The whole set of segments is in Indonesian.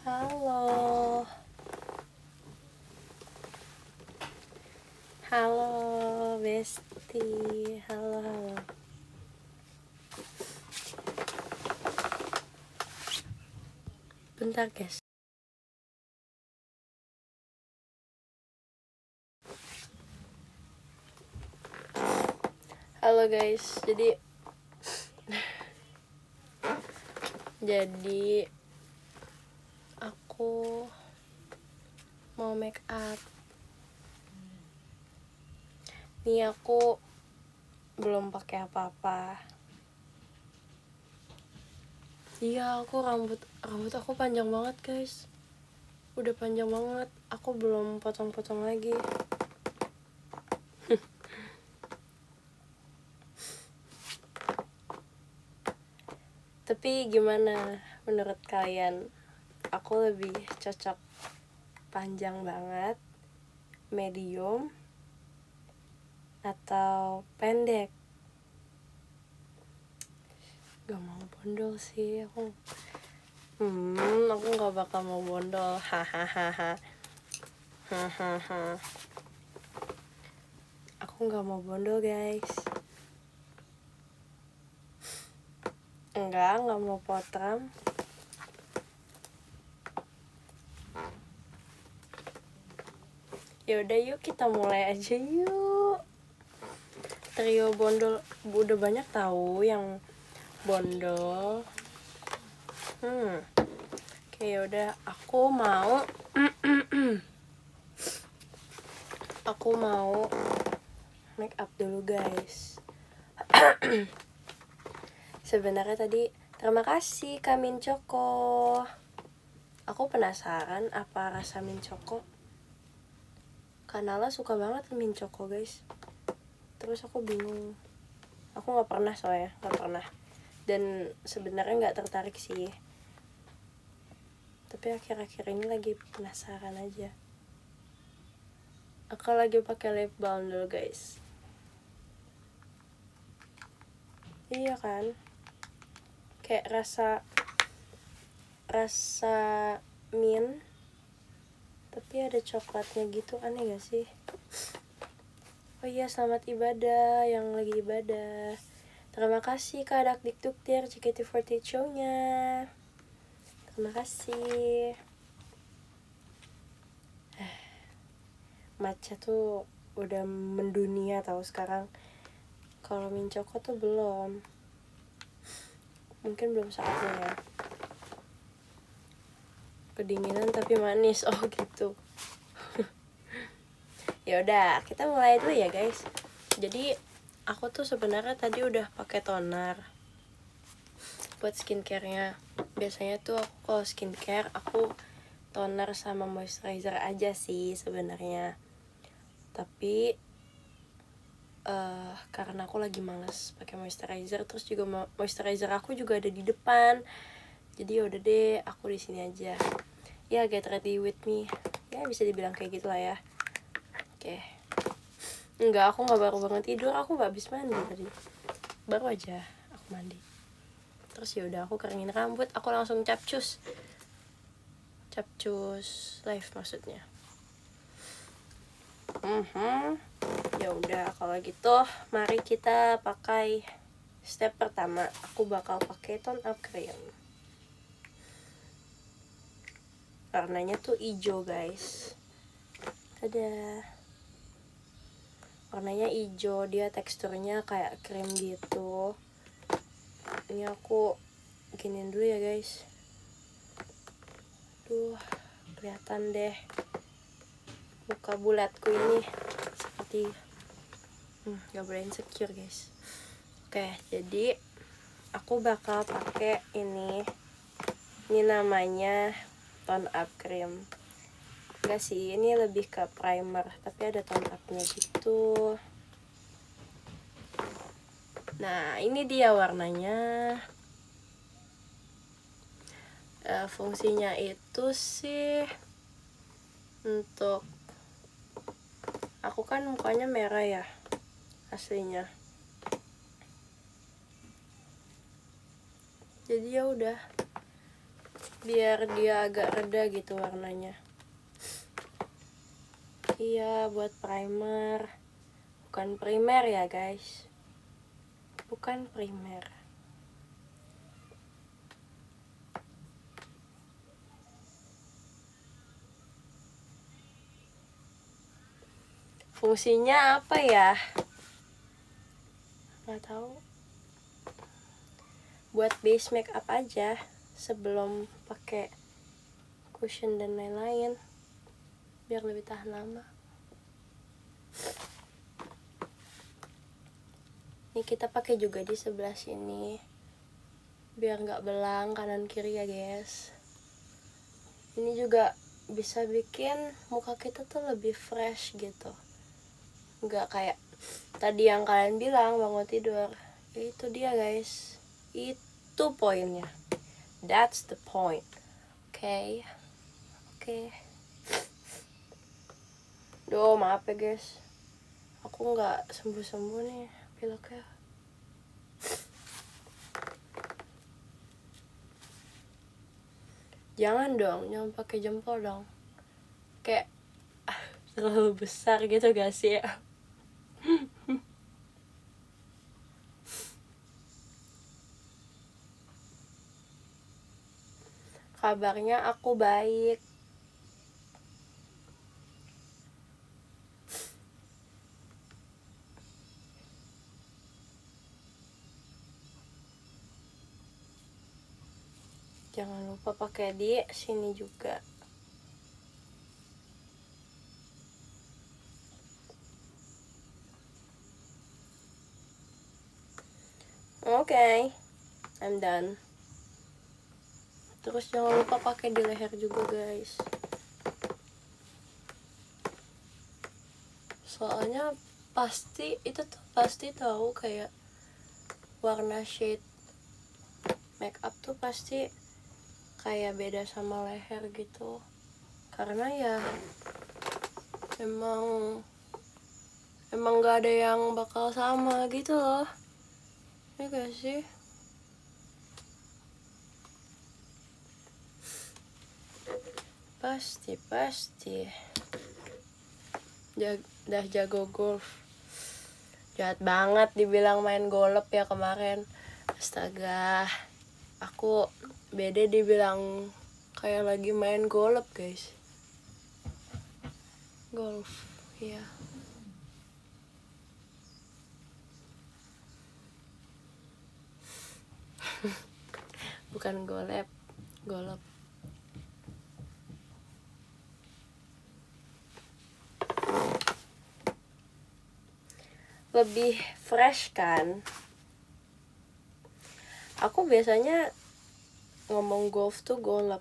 Halo. Halo, Besti. Halo. Bentar, guys. Halo, guys. Jadi aku mau make up. Nih aku belum pakai apa-apa. Iya, rambut aku panjang banget, guys. Udah panjang banget. Aku belum potong-potong lagi. Tapi gimana menurut kalian? Aku lebih cocok panjang banget, medium, atau pendek? Gak mau bondol sih aku. Aku gak bakal mau bondol. Hahaha. Aku gak mau bondol, guys. Enggak mau potram. Yaudah, yuk kita mulai aja yuk. Trio bondol udah banyak tahu yang bondol. Oke, yaudah, aku mau make up dulu, guys. Sebenarnya tadi terima kasih Kak Min Choco. Aku penasaran apa rasa Min Choco. Kak Nala suka banget Min Choco, guys. Terus aku bingung. Aku nggak pernah soalnya, nggak pernah. Dan sebenarnya nggak tertarik sih. Tapi akhir-akhir ini lagi penasaran aja. Aku lagi pakai lip balm dulu, guys. Iya kan? Kayak rasa mint, tapi ada coklatnya gitu, aneh gak sih? Oh iya, selamat ibadah yang lagi ibadah. Terima kasih Kak Dakdikduktir JKT48 show-nya. Terima kasih. Matcha tuh udah mendunia tahu sekarang. Kalau Min Choco tuh belum. Mungkin belum saatnya ya. Kedinginan tapi manis. Oh gitu. Ya udah, kita mulai dulu ya, guys. Jadi aku tuh sebenarnya tadi udah pakai toner buat skincare-nya. Biasanya tuh aku kalau skincare aku toner sama moisturizer aja sih sebenarnya. Tapi karena aku lagi males pakai moisturizer, terus juga moisturizer aku juga ada di depan. Jadi yaudah deh, aku di sini aja. Ya, get ready with me. Ya bisa dibilang kayak gitulah ya. Oke. Enggak, aku nggak baru banget tidur, aku nggak habis mandi tadi. Baru aja aku mandi. Terus ya udah aku keringin rambut, aku langsung capcus live maksudnya. Ya udah, kalau gitu mari kita pakai step pertama. Aku bakal pakai tone up cream. Warnanya tuh hijau, guys. Dadah. Warnanya hijau, dia teksturnya kayak krim gitu. Ini aku giniin dulu ya guys. Duh, kelihatan deh muka bulatku ini seperti gak boleh insecure guys. Oke, jadi aku bakal pakai ini namanya tone up cream. Enggak sih, ini lebih ke primer, tapi ada tone up-nya gitu. Nah, ini dia warnanya. Fungsinya itu sih untuk aku kan mukanya merah ya aslinya, jadi ya udah biar dia agak reda gitu warnanya. Iya, buat primer, bukan primer ya guys, bukan primer. Fungsinya apa ya? Nggak tahu. Buat base makeup aja sebelum pakai cushion dan lain-lain, biar lebih tahan lama. Ini kita pakai juga di sebelah sini, biar nggak belang kanan kiri ya guys. Ini juga bisa bikin muka kita tuh lebih fresh gitu, nggak kayak tadi yang kalian bilang bangun tidur. Itu dia guys, itu poinnya, that's the point. Oke. Duh, maaf ya guys, aku nggak sembuh-sembuh nih pileknya. Jangan dong, jangan pakai jempol dong, kayak terlalu besar gitu gak sih ya? Kabarnya aku baik. Jangan lupa pakai di sini juga. Oke, I'm done. Terus jangan lupa pakai di leher juga guys, soalnya pasti itu tuh pasti tahu kayak warna shade makeup tuh pasti kayak beda sama leher gitu, karena ya emang gak ada yang bakal sama gitu loh, ya gak sih? Pasti udah jago golf. Jahat banget dibilang main golf ya kemarin. Astaga, aku beda dibilang kayak lagi main golf guys. Golf, ya. Bukan golep, golf. Lebih fresh kan? Aku biasanya ngomong golf tuh golep.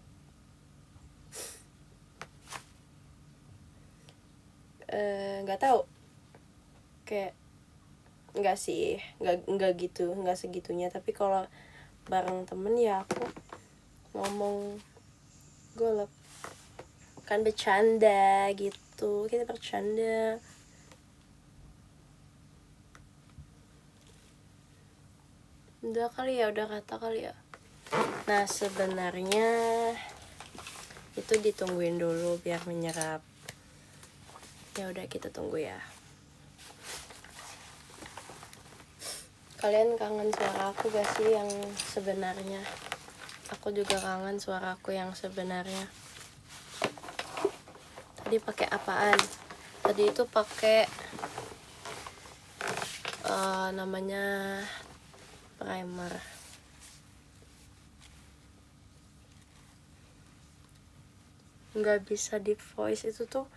Nggak tahu, kayak nggak sih, nggak gitu, nggak segitunya. Tapi kalau bareng temen ya aku ngomong golep, kan bercanda gitu, kita bercanda. Udah kali ya, udah kata kali ya. Nah, sebenarnya itu ditungguin dulu biar menyerap. Ya udah, kita tunggu ya. Kalian kangen suara aku gak sih yang sebenarnya? Aku juga kangen suara aku yang sebenarnya. Tadi pakai apaan? Tadi itu pakai namanya primer. Nggak bisa deep voice, itu tuh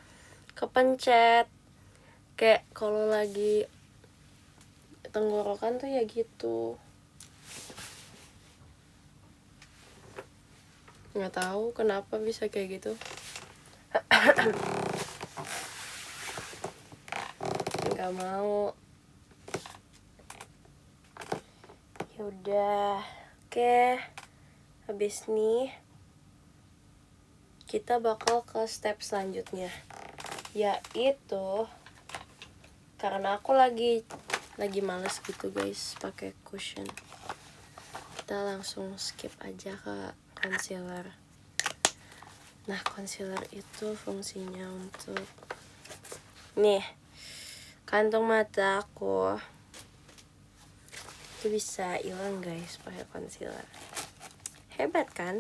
kepencet. Kayak kalau lagi tenggorokan tuh ya gitu. Nggak tahu kenapa bisa kayak gitu. Nggak mau. Ya udah. Oke. Habis nih kita bakal ke step selanjutnya, yaitu karena aku lagi males gitu guys pakai cushion, kita langsung skip aja ke concealer. Nah, concealer itu fungsinya untuk nih, kantong mata aku itu bisa hilang guys pakai concealer. Hebat kan?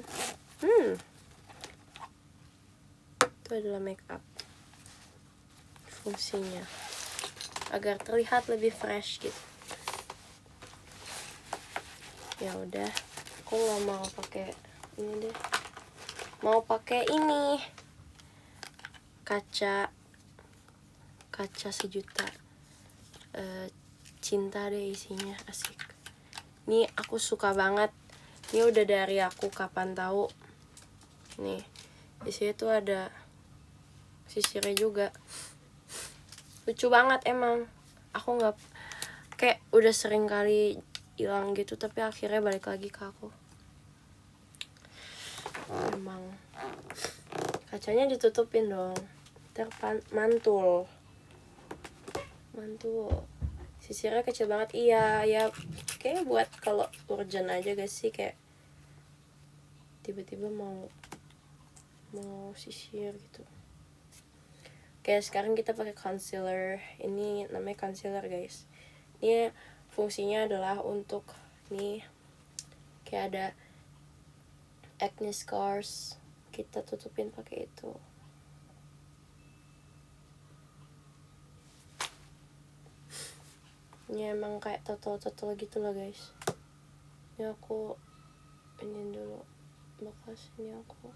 Itu adalah make up. Fungsinya agar terlihat lebih fresh gitu. Ya udah, aku nggak mau pakai ini deh. Mau pakai ini, kaca sejuta. Cinta deh isinya, asik. Ini aku suka banget. Ini udah dari aku kapan tahu. Nih, di sini tuh ada sisirnya juga. Lucu banget emang. Aku nggak, kayak udah sering kali hilang gitu, tapi akhirnya balik lagi ke aku. Emang kacanya ditutupin dong, mantul. Sisirnya kecil banget. Iya ya, kayak buat kalau urgent aja guys sih, kayak tiba-tiba mau sisir gitu. Oke, sekarang kita pakai concealer. Ini namanya concealer guys. Ini fungsinya adalah untuk nih, kayak ada acne scars, kita tutupin pakai itu. Ini emang kayak total gitu loh guys. Ini aku ini dulu bekas ini aku.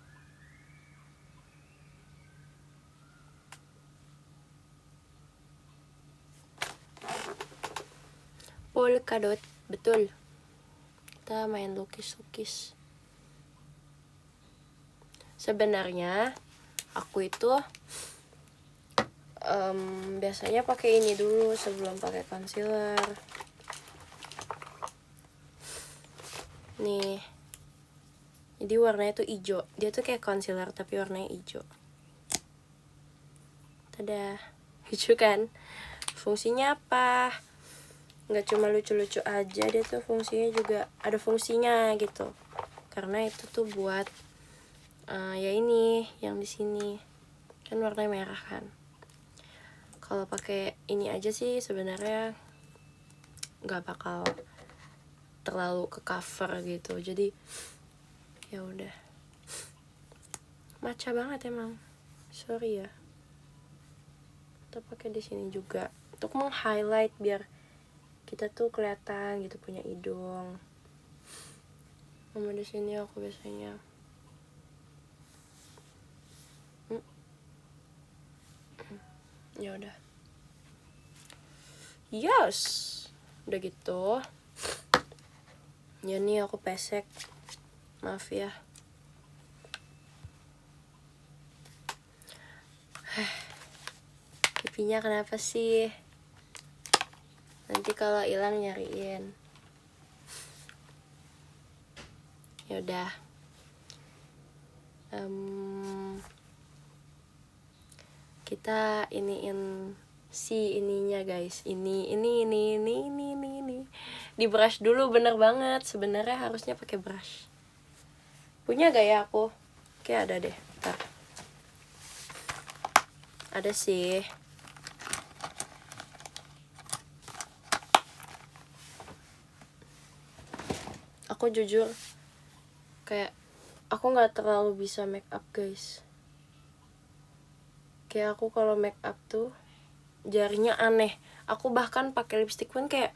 Polka dot, betul. Kita main lukis. Sebenarnya aku itu biasanya pakai ini dulu sebelum pakai concealer. Nih, jadi warnanya tuh hijau. Dia tuh kayak concealer tapi warnanya hijau. Tada, hijau kan? Fungsinya apa? Nggak cuma lucu-lucu aja, dia tuh fungsinya juga ada fungsinya gitu. Karena itu tuh buat ya ini yang di sini kan warnanya merah kan. Kalau pakai ini aja sih sebenarnya nggak bakal terlalu ke cover gitu. Jadi ya udah, maca banget emang. Sorry ya. Kita pakai di sini juga untuk meng-highlight biar kita tuh kelihatan gitu punya hidung. Sama di sini aku biasanya. Ya udah. Yes. Udah gitu. Ya nih aku pesek. Maaf ya. Pipinya kenapa sih? Nanti kalau hilang nyariin. Ya udah. Kita iniin si ininya guys. Ini. Di brush dulu, bener banget. Sebenarnya harusnya pakai brush. Punya gak ya aku? Kayak ada deh. Bentar. Ada sih. Aku jujur kayak aku nggak terlalu bisa make up guys. Kayak aku kalau make up tuh jarinya aneh. Aku bahkan pakai lipstick pun kayak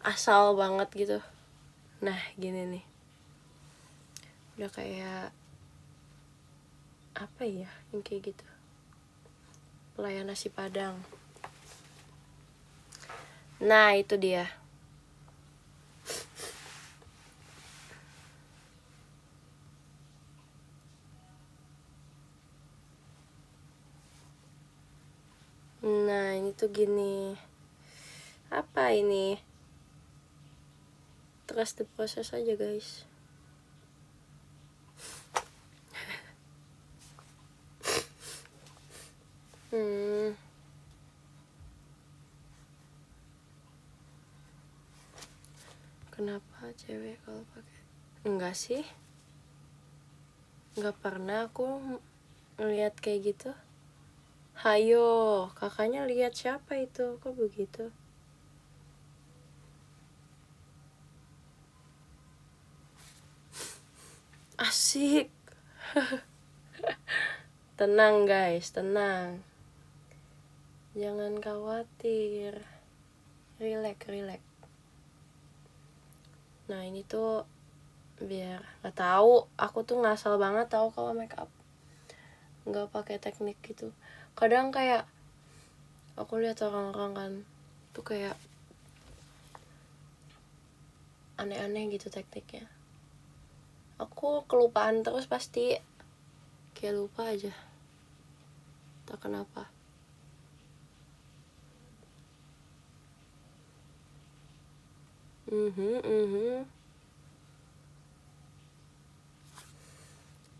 asal banget gitu. Nah gini nih, udah kayak apa ya yang kayak gitu, pelayan nasi padang. Nah itu dia. Nah ini tuh gini. Apa ini? Trust the process aja guys. Kenapa cewek kalau pakai? Enggak sih, nggak pernah aku ngeliat kayak gitu. Hayo, kakaknya lihat siapa itu? Kok begitu? Asik. Tenang guys, tenang. Jangan khawatir. Relax. Nah ini tuh biar nggak tahu. Aku tuh ngasal banget tahu kalau make up nggak pakai teknik gitu. Kadang kayak aku lihat orang-orang kan tuh kayak aneh-aneh gitu tekniknya. Aku kelupaan terus pasti, kayak lupa aja, tak kenapa.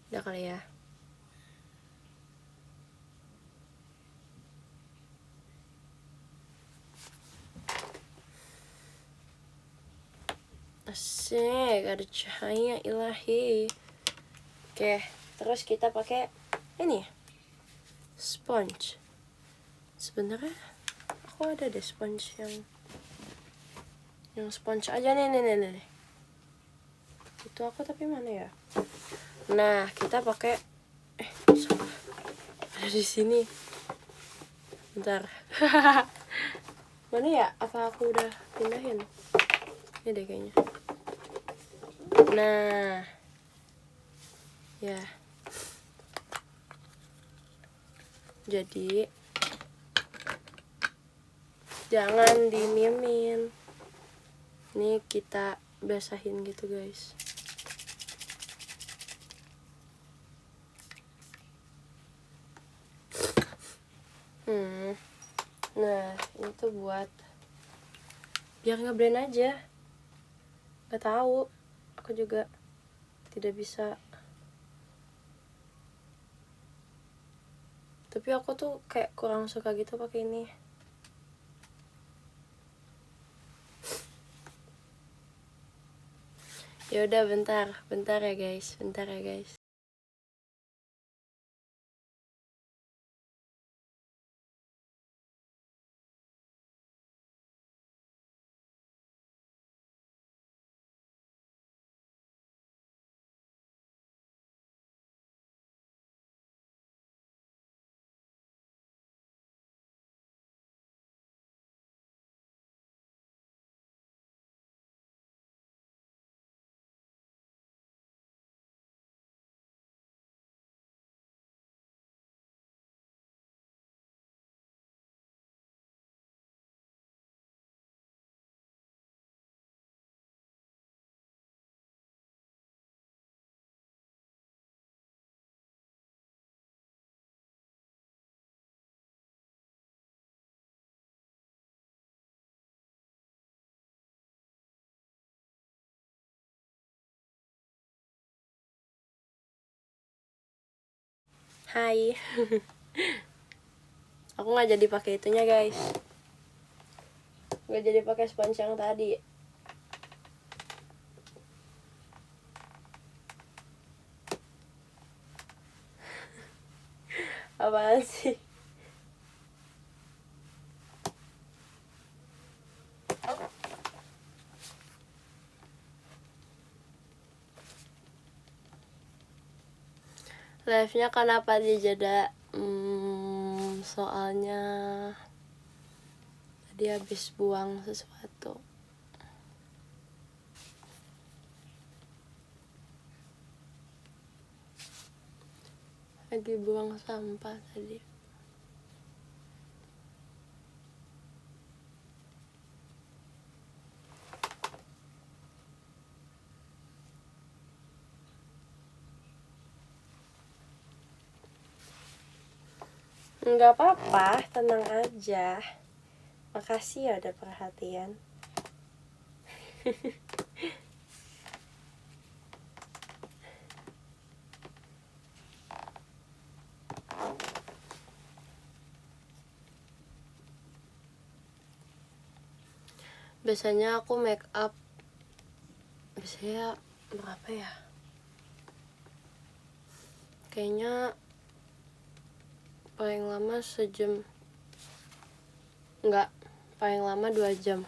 Udah kali ya. Asik, ada cahaya ilahi. Oke, terus kita pakai ini sponge. Sebenarnya aku ada deh sponge yang sponge aja nih. Itu aku tapi mana ya? Nah, kita pakai salah. Ada di sini. Bentar. Mana ya? Apa aku udah pindahin? Ini deh kayaknya. Nah. Ya. Jadi jangan dimiemin. Ini kita basahin gitu, guys. Nah, ini tuh buat biar ngeblend aja. Gak tahu, aku juga tidak bisa. Tapi aku tuh kayak kurang suka gitu pakai ini. Ya udah bentar ya guys. Hai. Aku nggak jadi pakai itunya guys. Nggak jadi pakai sponge yang tadi. Apaan sih? Live-nya kenapa dijeda? Soalnya Dia habis buang sesuatu. Lagi buang sampah tadi. Nggak apa-apa, tenang aja. Makasih ya udah perhatian. Biasanya aku make up biasanya berapa ya? Kayaknya paling lama sejam. Enggak, paling lama 2 jam.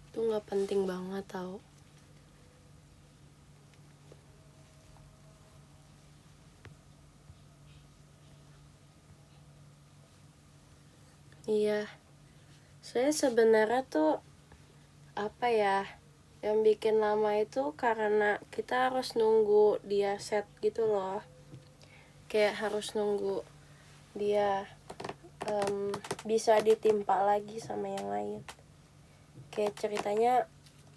Itu nggak penting banget tau. Iya, saya sebenarnya tuh apa ya, yang bikin lama itu karena kita harus nunggu dia set gitu loh. Kayak harus nunggu dia bisa ditimpa lagi sama yang lain. Kayak ceritanya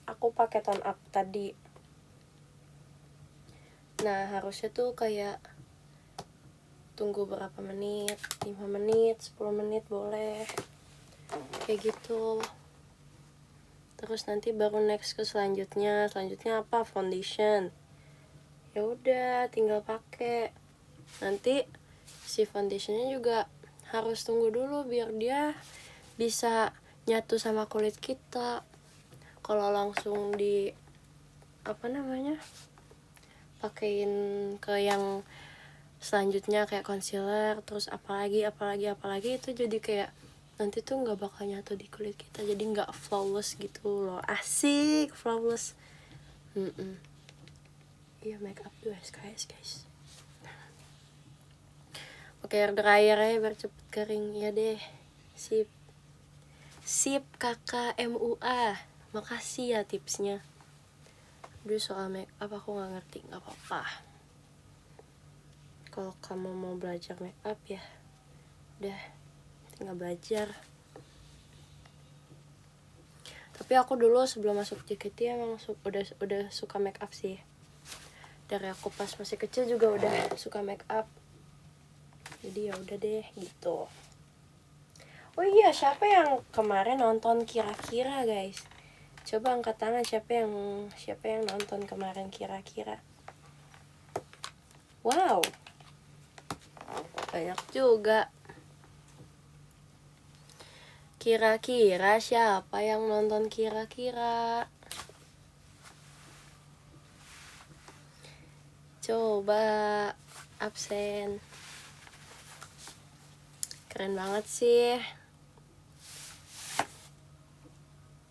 aku pakai tone up tadi. Nah harusnya tuh kayak tunggu berapa menit, 5 menit, 10 menit boleh. Kayak gitu. Terus nanti baru next ke selanjutnya. Selanjutnya apa? Foundation. Ya udah, tinggal pakai. Nanti si foundationnya juga harus tunggu dulu biar dia bisa nyatu sama kulit kita. Kalau langsung di pakein ke yang selanjutnya kayak concealer, terus apalagi itu jadi kayak nanti tuh nggak bakal nyatu di kulit kita, jadi nggak flawless gitu loh. Asik flawless. Iya, make up tuh SKS guys. Pakai hair dryer ya biar cepet kering. Ya deh, sip kakak MUA, makasih ya tipsnya. Aduh, soal make up aku nggak ngerti. Nggak apa-apa, kalau kamu mau belajar make up ya udah, tinggal belajar. Tapi aku dulu sebelum masuk JKT emang udah suka make up sih. Dari aku pas masih kecil juga udah suka make up. Jadi ya udah deh gitu. Oh iya, siapa yang kemarin nonton kira-kira guys? Coba angkat tangan siapa yang nonton kemarin kira-kira. Wow, banyak juga. Kira-kira siapa yang nonton kira-kira? Coba absen. Keren banget sih.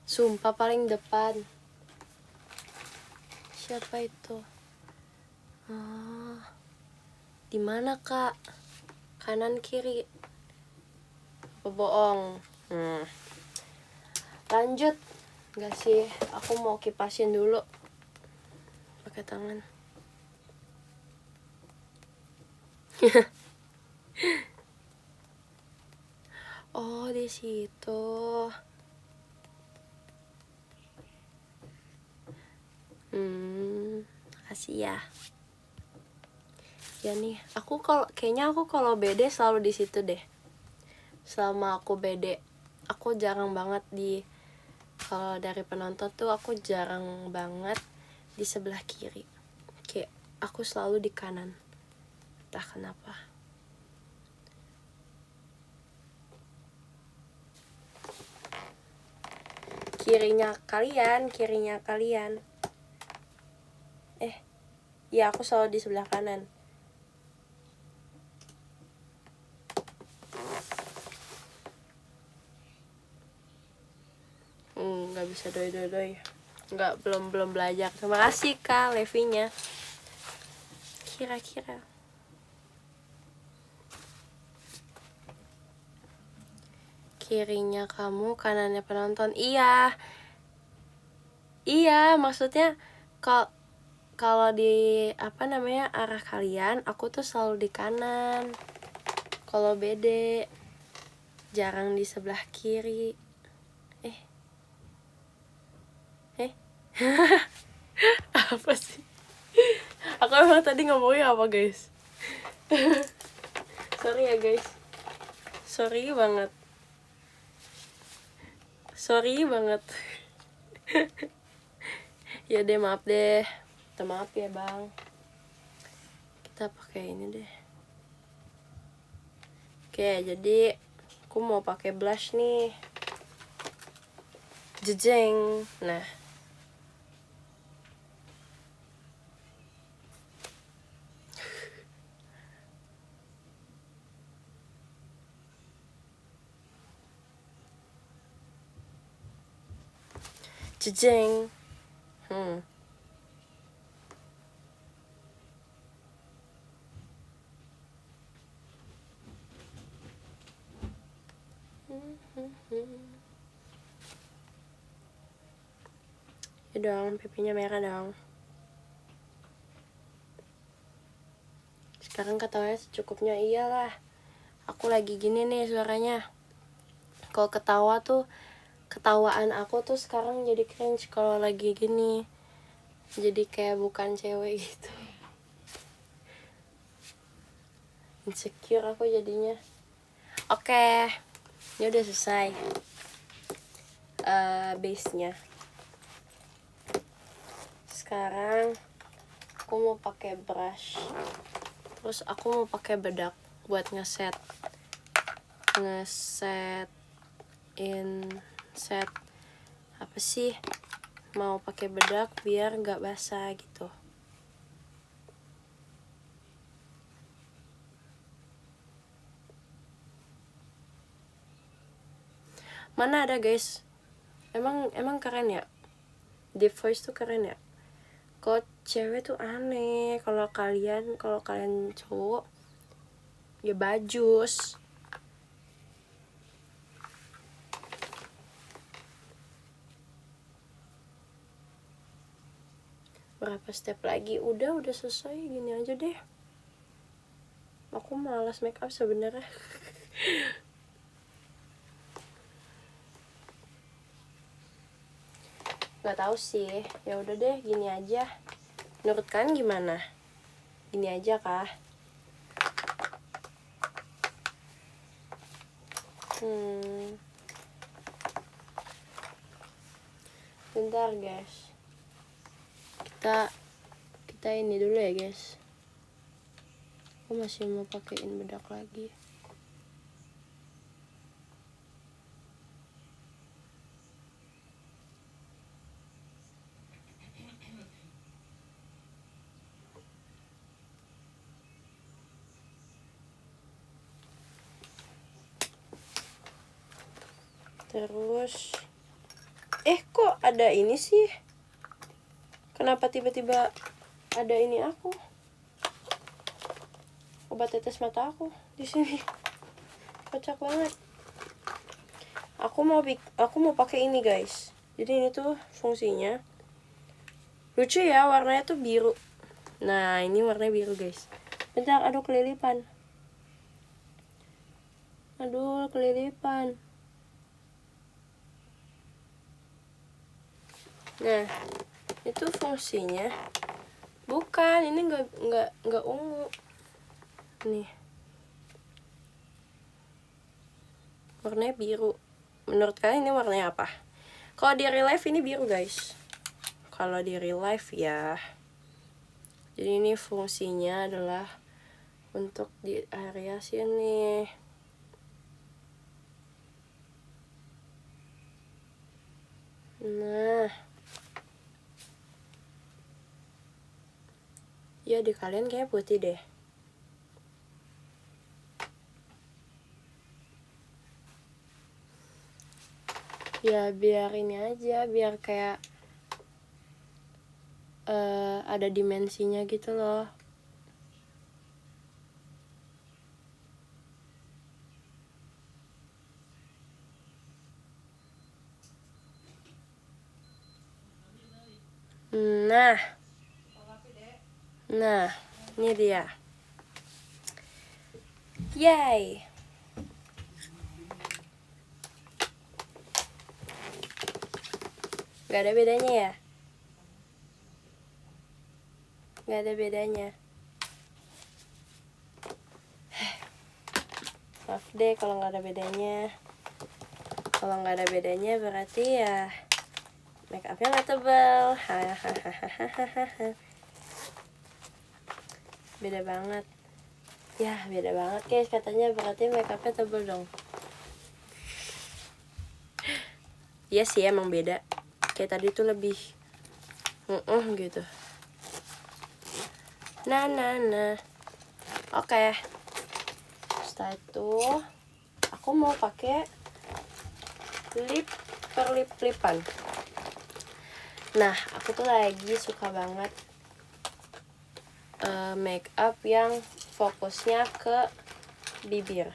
Sumpah paling depan. Siapa itu? Di mana kak? Kanan kiri? Apa bohong? Lanjut. Enggak sih, aku mau kipasin dulu pakai tangan. Oh, di situ. Makasih ya. Ya nih, kayaknya aku kalau BD selalu di situ deh. Selama aku BD, aku jarang banget kalau dari penonton tuh aku jarang banget di sebelah kiri. Kayak aku selalu di kanan. Entah kenapa. Kirinya kalian. Ya aku selalu di sebelah kanan. Nggak bisa doi. Nggak, belum belajar. Terima kasih kak Levinya. Kira-kira kirinya kamu, kanannya penonton. Iya, maksudnya kalau di arah kalian, aku tuh selalu di kanan. Kalau Bede jarang di sebelah kiri. Apa sih? Aku emang tadi ngomongnya apa, guys? Sorry ya, guys. Sorry banget. Ya deh, maaf deh. Minta maaf ya, Bang. Kita pakai ini deh. Oke, jadi aku mau pakai blush nih. Jejeng. Nah. Jejeng. Ya dong, pipinya merah dong. Sekarang ketawanya secukupnya. Iyalah, aku lagi gini nih suaranya. Kalau ketawa tuh, ketawaan aku tuh sekarang jadi cringe kalau lagi gini. Jadi kayak bukan cewek gitu. Insecure aku jadinya. Oke, ini udah selesai base-nya. Sekarang aku mau pakai brush. Terus aku mau pakai bedak buat set apa sih? Mau pakai bedak biar nggak basah gitu. Mana ada, guys? Emang keren ya? Deep voice tuh keren ya? Kok cewek tuh aneh. Kalau kalian cowok ya bajus. Berapa step lagi? Udah selesai, gini aja deh. Aku malas make up sebenarnya. Nggak tahu sih. Ya udah deh, gini aja. Menurut kalian gimana? Gini aja kah? Bentar, guys. Kita ini dulu ya, guys. Aku masih mau pakein bedak lagi. Terus kok ada ini sih? Kenapa tiba-tiba ada ini aku? Obat tetes mata aku di sini. Kocak banget. Aku mau pakai ini, guys. Jadi ini tuh fungsinya lucu ya, warnanya tuh biru. Nah, ini warnanya biru, guys. Bentar, aduh kelilipan. Nah, itu fungsinya. Bukan, ini nggak ungu. Nih. Warnanya biru. Menurut kalian ini warnanya apa? Kalau di real life ini biru, guys. Kalau di real life ya. Jadi ini fungsinya adalah untuk di area sini. Nah. Ya di kalian kayaknya putih deh. Ya biar ini aja, biar kayak ada dimensinya gitu loh. Nah, ini dia. Yay. Gak ada bedanya ya? Gak ada bedanya. Maaf deh kalau gak ada bedanya. Kalau nggak ada bedanya berarti ya make upnya nggak tebal. Beda banget. Ya beda banget guys, katanya berarti make upnya tebal dong. Iya sih emang beda. Kayak tadi tuh lebih gitu. Nah. Oke. Setelah itu aku mau pakai perlip-lipan. Nah, aku tuh lagi suka banget make up yang fokusnya ke bibir.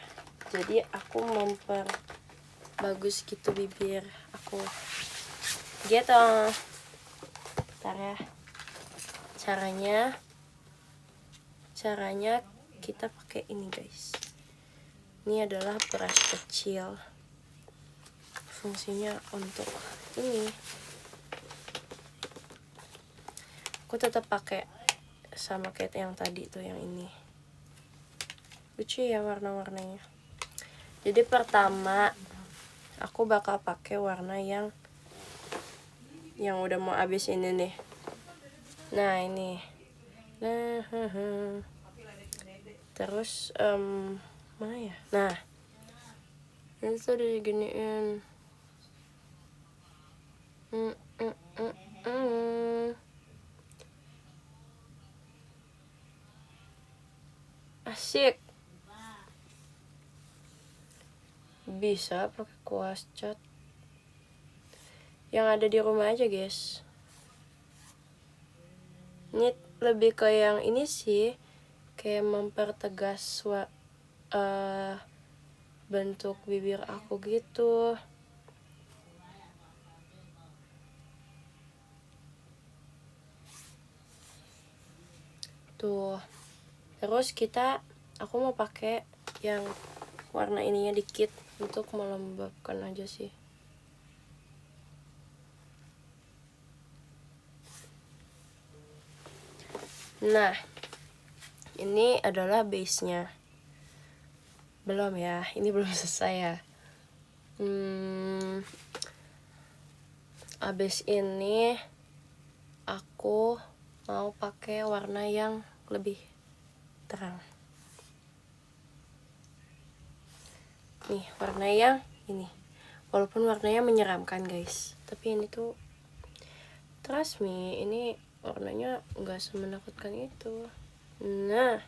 Jadi aku memperbagus gitu bibir aku. Gitu. Bentar ya. Caranya kita pakai ini guys. Ini adalah brush kecil. Fungsinya untuk ini. Aku tetap pakai sama kayak yang tadi tuh, yang ini. Lucu ya warna-warnanya. Jadi pertama aku bakal pakai warna yang udah mau habis ini nih. Nah, ini. Nah, terus mana ya? Nah, ini tuh diginiin. Asik. Bisa pakai kuas cat yang ada di rumah aja guys. Ini lebih ke yang ini sih, kayak mempertegas bentuk bibir aku gitu. Tuh. Terus aku mau pakai yang warna ininya dikit untuk melembabkan aja sih. Nah, ini adalah base-nya. Belum ya, ini belum selesai ya. Abis ini aku mau pakai warna yang lebih terang. Nih, warna yang ini. Walaupun warnanya menyeramkan guys, tapi ini tuh trust me, ini warnanya nggak semenakutkan itu. Nah,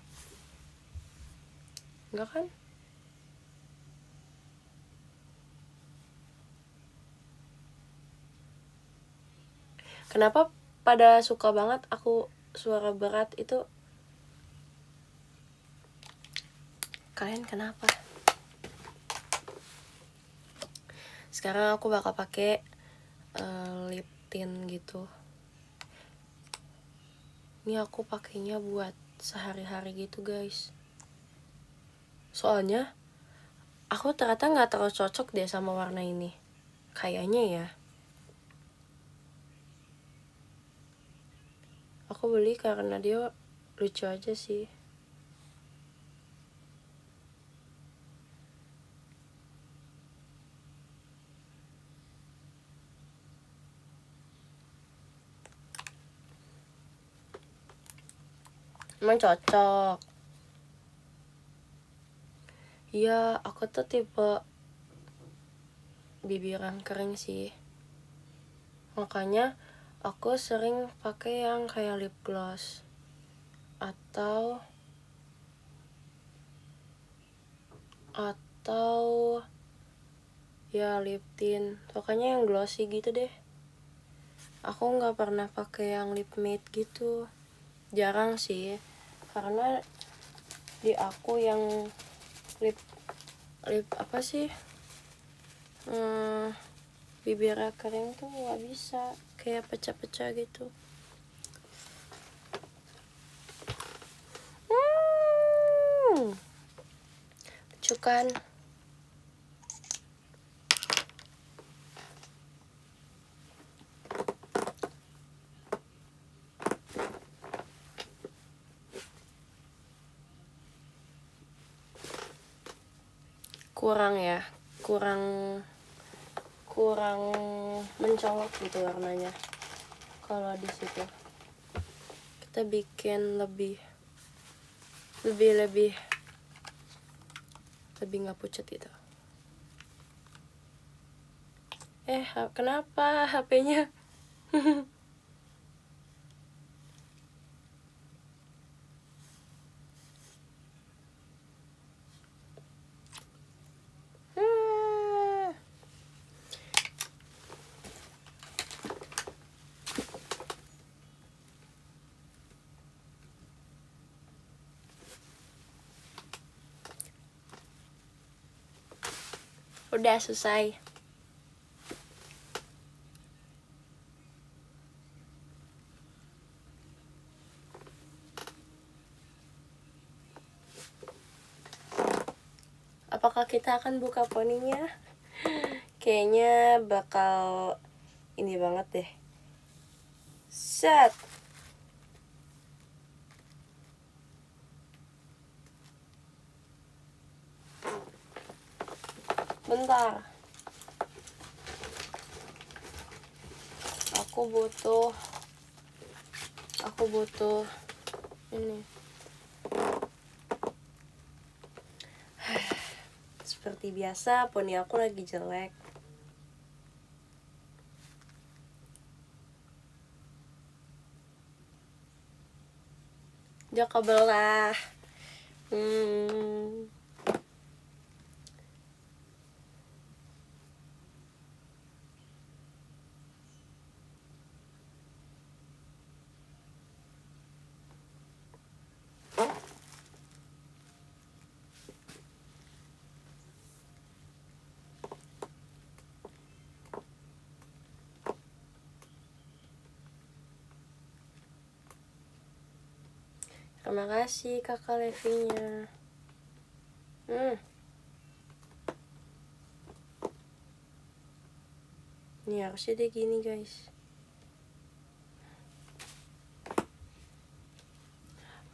enggak kan? Kenapa pada suka banget aku suara berat itu? Kalian kenapa? Sekarang aku bakal pakai lip tint gitu. Ini aku pakainya buat sehari-hari gitu guys. Soalnya aku ternyata nggak terlalu cocok deh sama warna ini. Kayaknya ya. Aku beli karena dia lucu aja sih. Emang cocok. Iya, aku tuh tipe bibir yang kering sih. Makanya aku sering pakai yang kayak lip gloss atau ya lip tint. Pokoknya yang glossy gitu deh. Aku nggak pernah pakai yang lip matte gitu. Jarang sih. Karena di aku yang lip apa sih? Bibirnya kering tuh nggak bisa, kayak pecah-pecah gitu. kan. Kurang ya, kurang mencolok gitu warnanya. Kalau di situ kita bikin lebih nggak pucat gitu. Kenapa HP-nya? Udah selesai. Apakah kita akan buka poninya? Kayaknya bakal ini banget deh. Set. Bentar. Aku butuh ini. Seperti biasa, poni aku lagi jelek. Dia kebelah. Terima kasih kakak Levinya. Nih harusnya dia gini guys.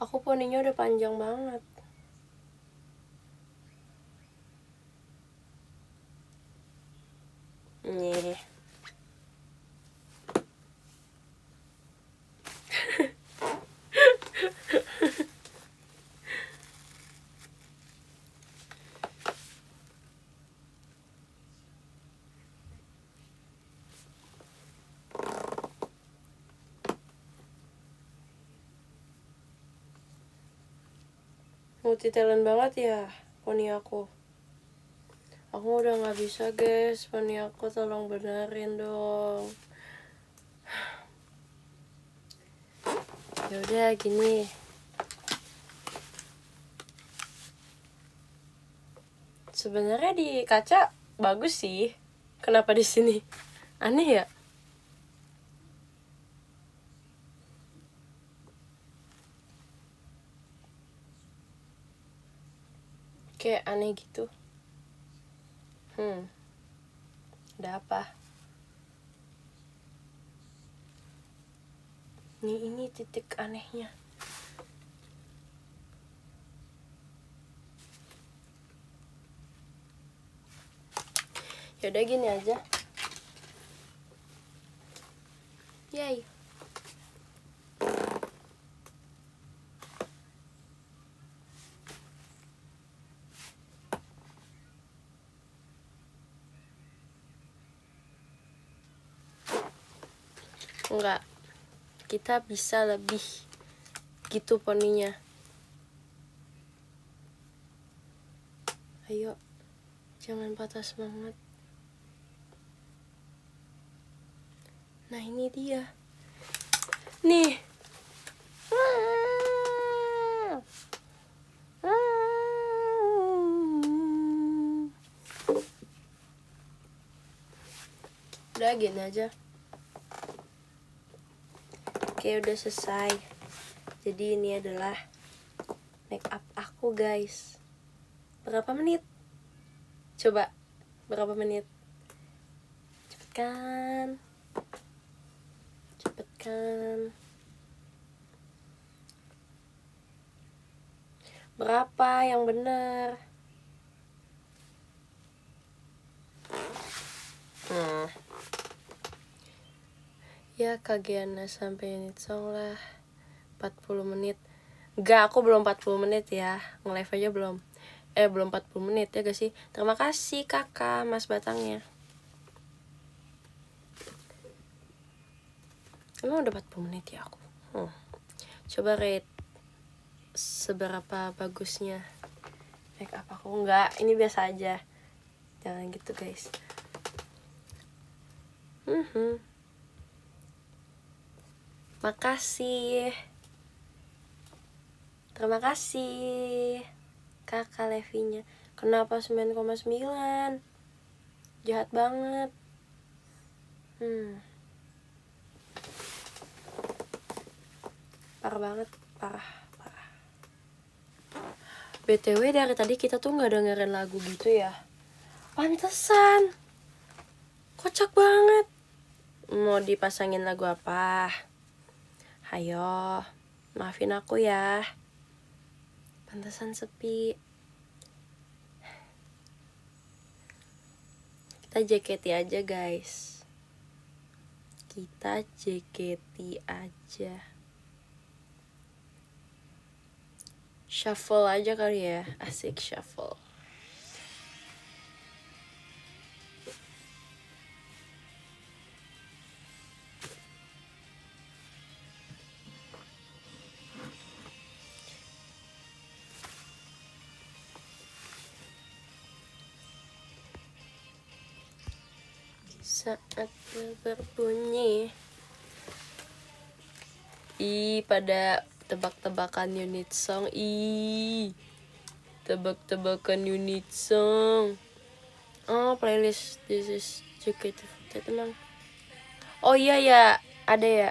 Aku poninya udah panjang banget. Nih. Multi talent banget ya poni aku. Aku udah nggak bisa guys, poni aku tolong benerin dong. Ya udah gini. Sebenarnya di kaca bagus sih. Kenapa di sini aneh ya? Kayak aneh gitu. Ada apa? Ini titik anehnya. Yaudah gini aja. Yay. Enggak. Kita bisa lebih gitu poninya. Ayo. Jangan patah semangat. Nah, ini dia. Nih. Udah gini aja. Oke, udah selesai. Jadi ini adalah make up aku guys. Berapa menit? Coba berapa menit? Cepet kan? Cepet kan? Berapa yang bener? Ya Kagiana sampai unit song lah 40 menit. Enggak, aku belum 40 menit ya. Nge-live aja belum. Belum 40 menit ya gak sih? Terima kasih kakak Mas Batangnya. Emang udah 40 menit ya aku. Coba rate seberapa bagusnya make up aku. Enggak, ini biasa aja. Jangan gitu guys. Makasih. Terima kasih kakak Levinya. Kenapa 9,9? Jahat banget. Parah banget, parah. BTW dari tadi kita tuh gak dengerin lagu gitu ya. Pantesan. Kocak banget. Mau dipasangin lagu apa? Hayo, maafin aku ya. Pantesan sepi. Kita JKT aja guys. Kita JKT aja. Shuffle aja kali ya. Asik shuffle. Saat berbunyi. Pada tebak-tebakan unit song. Tebak-tebakan unit song. Oh, playlist This is JKT48 emang. Oh iya ya, ada ya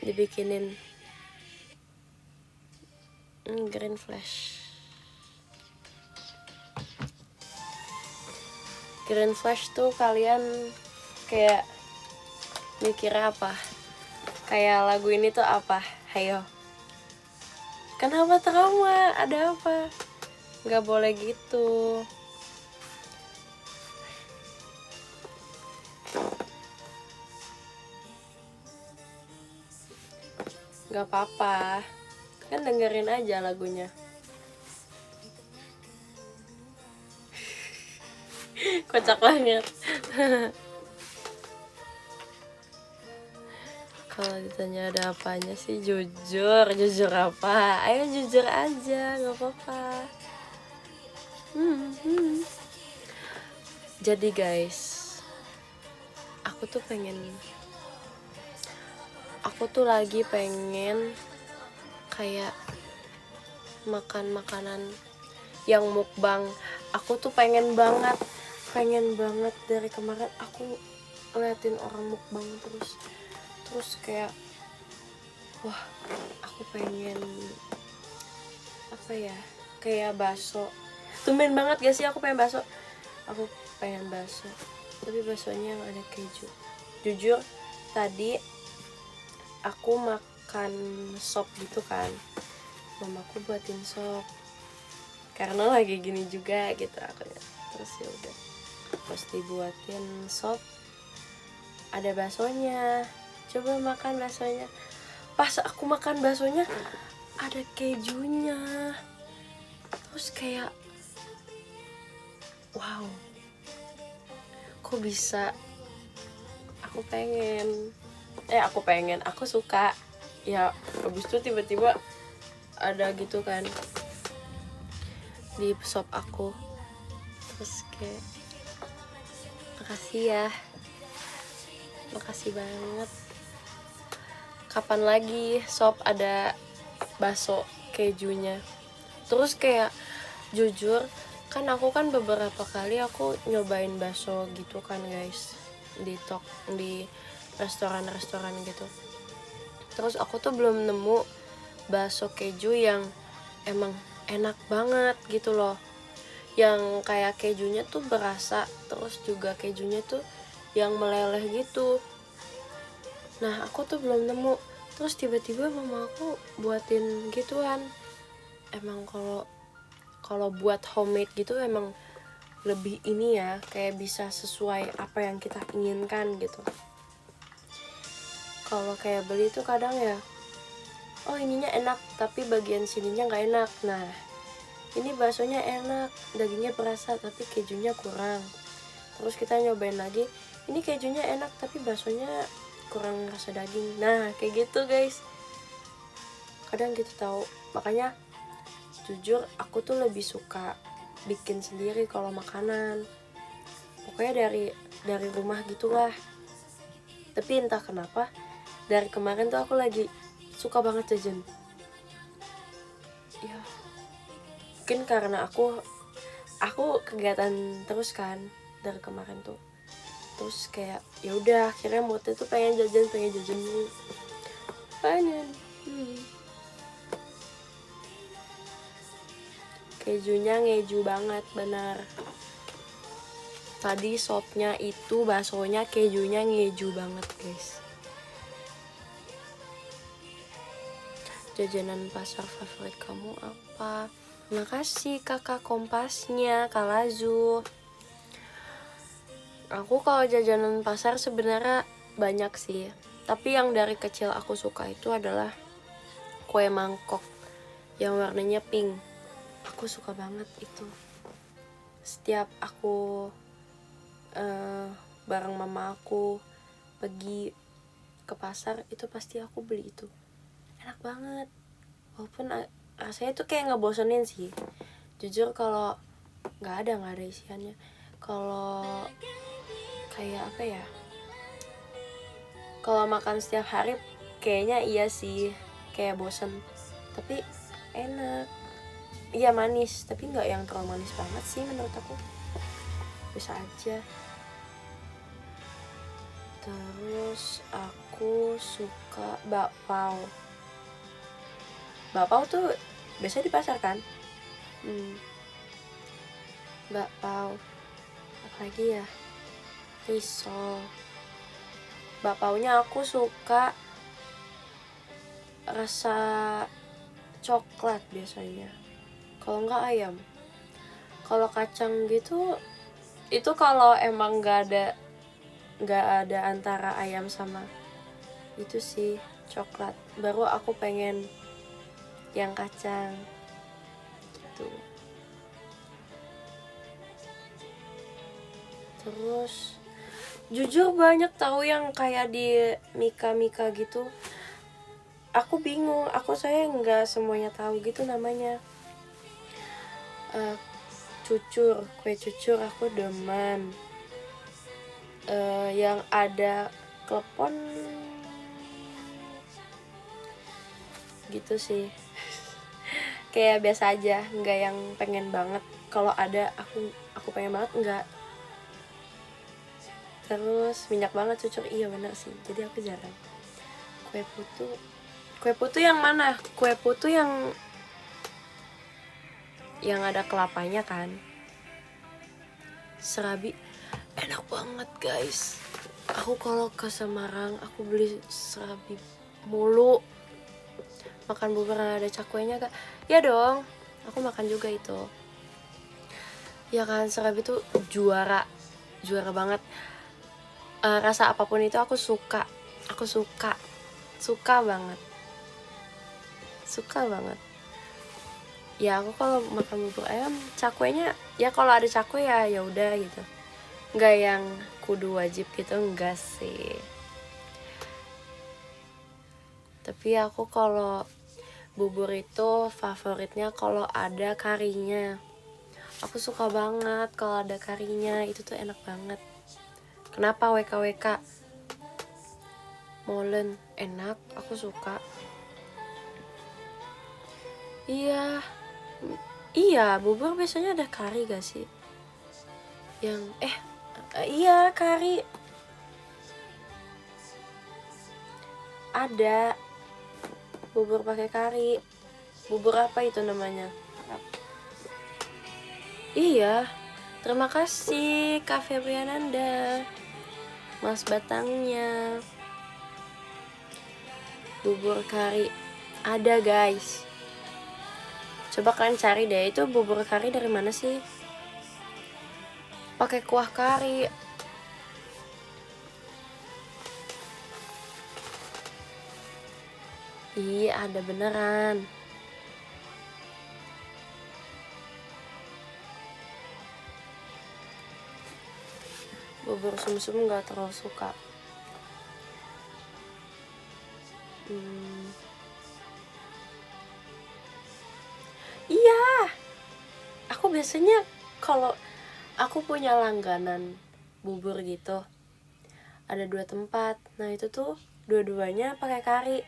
dibikinin. Green Flash. Green Flash tuh kalian kayak mikirnya apa? Kayak lagu ini tuh apa? Hayo. Kenapa trauma? Ada apa? Gak boleh gitu. Gak apa-apa. Kan dengerin aja lagunya. Kocak banget. Kalau ditanya ada apanya sih, jujur apa? Ayo jujur aja, gak apa-apa. Jadi guys, aku tuh lagi pengen kayak makan makanan yang mukbang. Aku tuh pengen banget dari kemarin aku ngeliatin orang mukbang terus kayak wah, aku pengen apa ya, kayak bakso. Tumben banget gak sih aku pengen bakso. Aku pengen bakso, tapi baksonya yang ada keju. Jujur tadi aku makan sop gitu kan, mamaku buatin sop karena lagi gini juga gitu aku ya. Terus ya udah pas dibuatin sop ada baksonya, coba makan baksonya. Pas aku makan baksonya ada kejunya, terus kayak wow, kok bisa. Aku suka ya. Habis itu tiba-tiba ada gitu kan di sop aku, terus kayak makasih banget. Kapan lagi sop ada bakso kejunya. Terus kayak jujur kan aku kan beberapa kali aku nyobain bakso gitu kan guys, di restoran gitu. Terus aku tuh belum nemu bakso keju yang emang enak banget gitu loh, yang kayak kejunya tuh berasa, terus juga kejunya tuh yang meleleh gitu. Nah aku tuh belum nemu, terus tiba-tiba mama aku buatin gituan. Emang kalau buat homemade gitu emang lebih ini ya, kayak bisa sesuai apa yang kita inginkan gitu. Kalau kayak beli tuh kadang ya, oh ininya enak tapi bagian sininya nggak enak. Nah ini baksonya enak, dagingnya berasa tapi kejunya kurang. Terus kita nyobain lagi, ini kejunya enak tapi baksonya kurang rasa daging. Nah kayak gitu guys, kadang gitu tahu. Makanya jujur aku tuh lebih suka bikin sendiri kalau makanan, pokoknya dari rumah gitulah. Tapi entah kenapa dari kemarin tuh aku lagi suka banget jajan ya, mungkin karena aku kegiatan terus kan dari kemarin tuh. Terus kayak ya udah akhirnya moodnya tuh pengen jajan dulu. Pengen kejunya ngeju banget benar. Tadi sopnya itu baksonya kejunya ngeju banget guys. Jajanan pasar favorit kamu apa? Makasih kakak kompasnya, Kak Lazu. Aku kalau jajanan pasar sebenarnya banyak sih, tapi yang dari kecil aku suka itu adalah kue mangkok yang warnanya pink. Aku suka banget itu. Setiap aku bareng mama aku pergi ke pasar itu pasti aku beli itu. Enak banget. Walaupun rasanya tuh kayak ngebosenin sih. Jujur kalau nggak ada isiannya. Kalau kayak apa ya? Kalau makan setiap hari kayaknya iya sih, kayak bosen. Tapi enak. Iya manis, tapi nggak yang terlalu manis banget sih menurut aku. Bisa aja. Terus aku suka bakpao. Bakpao tuh biasanya di pasar kan? Bakpao. Apalagi ya? Risol. Bakpaonya aku suka rasa coklat biasanya. Kalau nggak ayam. Kalau kacang gitu, itu kalau emang nggak ada antara ayam sama itu sih coklat, baru aku pengen yang kacang gitu. Terus jujur banyak tahu yang kayak di Mika gitu, aku bingung, saya nggak semuanya tahu gitu namanya. Kue cucur aku demen. Yang ada klepon gitu sih. Kayak biasa aja, nggak yang pengen banget. Kalau ada aku pengen banget, enggak. Terus minyak banget cucur, iya bener sih, jadi aku jarang. Kue putu yang mana? Kue putu yang ada kelapanya kan. Serabi enak banget guys. Aku kalau ke Semarang aku beli serabi mulu. Makan bubur ada cakwenya gak? Ya dong, aku makan juga itu. Ya kan, serabi tuh juara banget. Rasa apapun itu aku suka banget. Ya aku kalau makan bubur ayam cakwenya ya kalau ada cakwe ya udah gitu. Nggak yang kudu wajib gitu, enggak sih. Tapi aku kalau bubur itu favoritnya kalau ada karinya. Aku suka banget kalau ada karinya, itu tuh enak banget. Kenapa WKWK? Molen enak, aku suka. Iya, bubur biasanya ada kari gak sih? Iya kari. Ada bubur pakai kari. Bubur apa itu namanya? Iya, terima kasih Kak Febriananda, Mas Batangnya. Bubur kari ada guys, coba kalian cari deh, itu bubur kari dari mana sih, pakai kuah kari. Iya ada beneran. Bubur sumsum gak terlalu suka. Iya, aku biasanya kalau aku punya langganan bubur gitu, ada 2 tempat. Nah itu tuh dua-duanya pakai kari.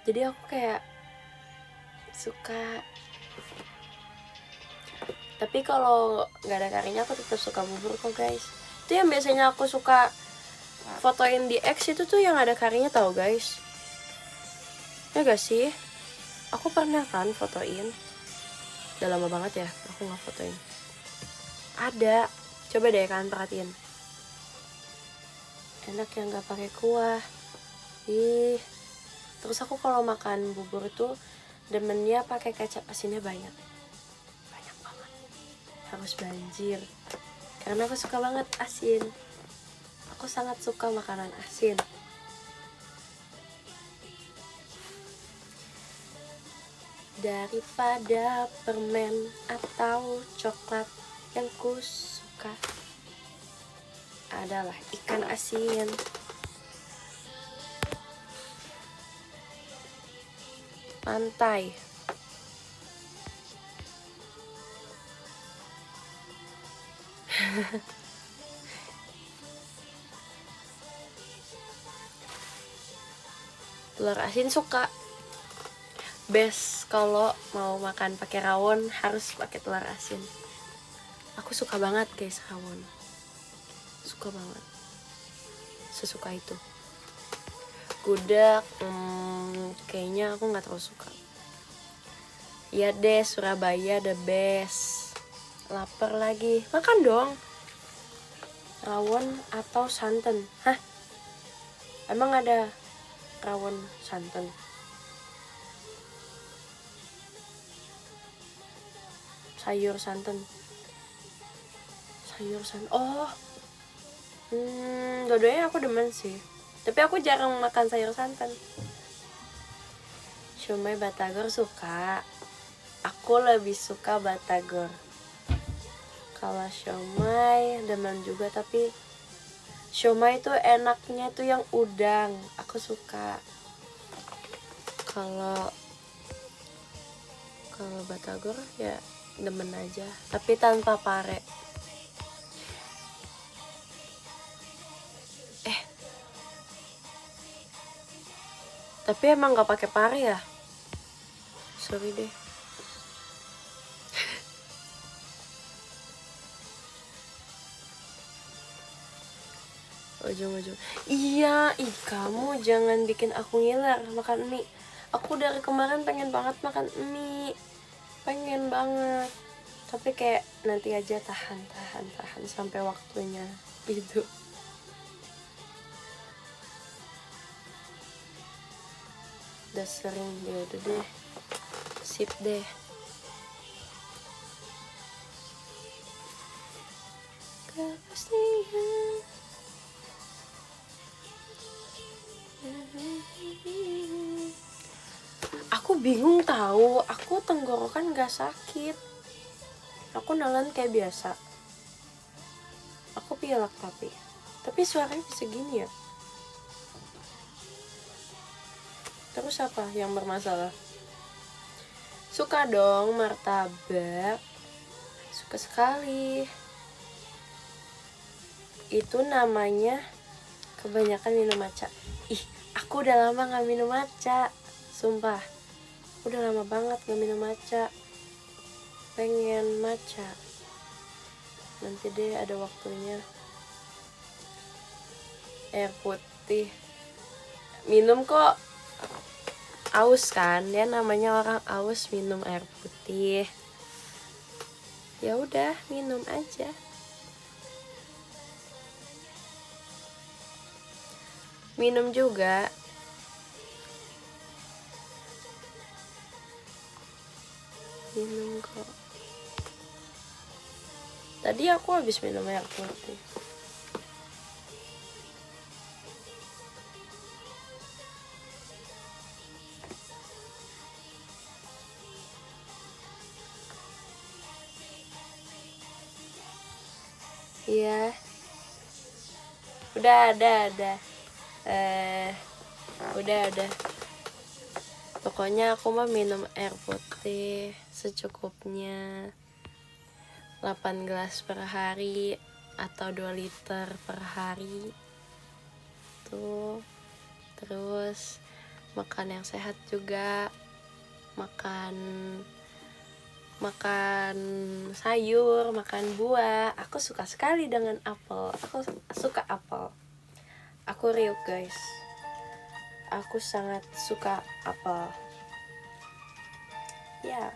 Jadi aku kayak suka. Tapi kalau nggak ada karinya aku tetap suka bubur kok guys. Itu yang biasanya aku suka fotoin di X itu tuh yang ada karinya tau guys. Ya gak sih? Aku pernah kan fotoin. Udah lama banget ya aku nggak fotoin. Ada. Coba deh kalian perhatiin. Enak yang nggak pakai kuah. Ih. Terus aku kalau makan bubur tuh demennya pakai kecap asinnya banyak. Banyak banget. Harus banjir. Karena aku suka banget asin. Aku sangat suka makanan asin. Daripada permen atau coklat, yang ku suka adalah ikan asin. Pantai. Telur asin suka. Best kalau mau makan pakai rawon harus pakai telur asin. Aku suka banget guys rawon. Suka banget. Sesuka itu. Gudeg, kayaknya aku nggak terlalu suka. Iya deh, Surabaya the best. Lapar lagi, makan dong. Rawon atau santan? Hah? Emang ada rawon santan? Sayur santan. Oh, dua-duanya aku demen sih. Tapi aku jarang makan sayur santan. Siomay batagor suka. Aku lebih suka batagor. Kalau siomay demen juga, tapi siomay tuh enaknya tuh yang udang. Aku suka. Kalau batagor ya demen aja, tapi tanpa pare. Tapi emang nggak pakai pare ya? Sorry deh. Ujung-ujung. Iya, kamu jangan bikin aku ngiler makan mie. Aku dari kemarin pengen banget makan mie. Pengen banget. Tapi kayak nanti aja, tahan sampai waktunya gitu. Udah sering ya, udah deh. Sip deh. Kepastian. Aku bingung tahu, aku tenggorokan gak sakit. Aku nelan kayak biasa. Aku pilek tapi suaranya bisa gini ya. Terus apa yang bermasalah? Suka dong martabak. Suka sekali. Itu namanya kebanyakan minum matcha. Aku udah lama gak minum matcha. Sumpah, udah lama banget gak minum matcha. Pengen matcha. Nanti deh ada waktunya. Air putih. Minum kok. Aus kan, dia namanya orang aus minum air putih. Ya udah, minum aja. Minum juga. Minum kok. Tadi aku habis minum air putih. Iya. Udah. Udah. Pokoknya aku mah minum air putih secukupnya. 8 gelas per hari atau 2 liter per hari. Tuh. Terus makan yang sehat juga. Makan sayur, makan buah. Aku suka sekali dengan apel. Aku suka apel. Aku riuk guys. Aku sangat suka apel. Ya.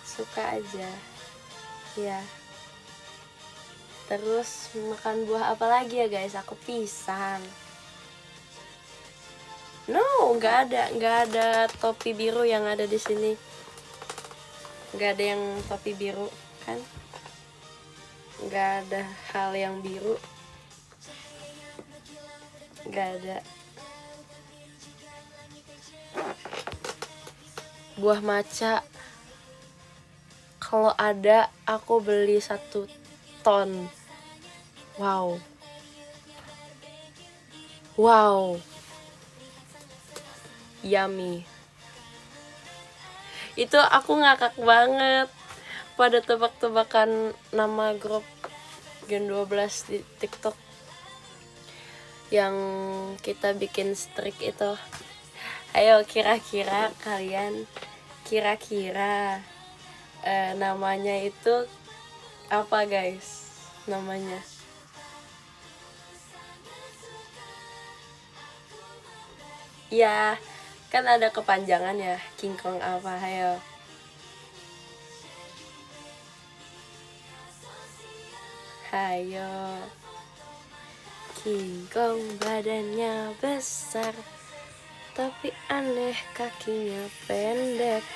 Suka aja. Ya. Terus makan buah apa lagi ya guys? Aku pisang. No, nggak ada topi biru yang ada di sini. Nggak ada yang topi biru kan? Nggak ada hal yang biru. Nggak ada. Buah maca. Kalau ada, aku beli 1 ton. Wow. Yummy. Itu aku ngakak banget pada tebak-tebakan nama grup Gen 12 di TikTok yang kita bikin streak itu. Ayo kira-kira kalian namanya itu apa guys? Namanya ya kan ada kepanjangan ya, King Kong apa? Hayo. King Kong badannya besar, tapi aneh kakinya pendek.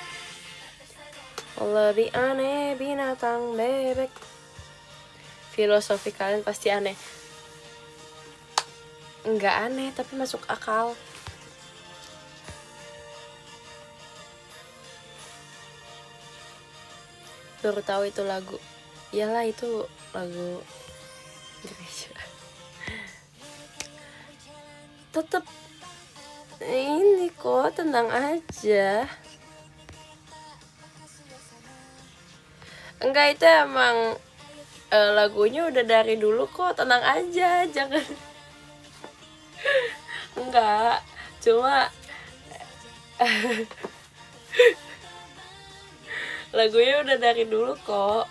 Lebih aneh binatang bebek. Filosofi kalian pasti aneh. Enggak aneh, tapi masuk akal. Baru tahu itu lagu. Iyalah itu lagu gereja. Tetep ini kok, tenang aja. Enggak, itu emang lagunya udah dari dulu kok, tenang aja, jangan. Enggak, cuma lagunya udah dari dulu kok.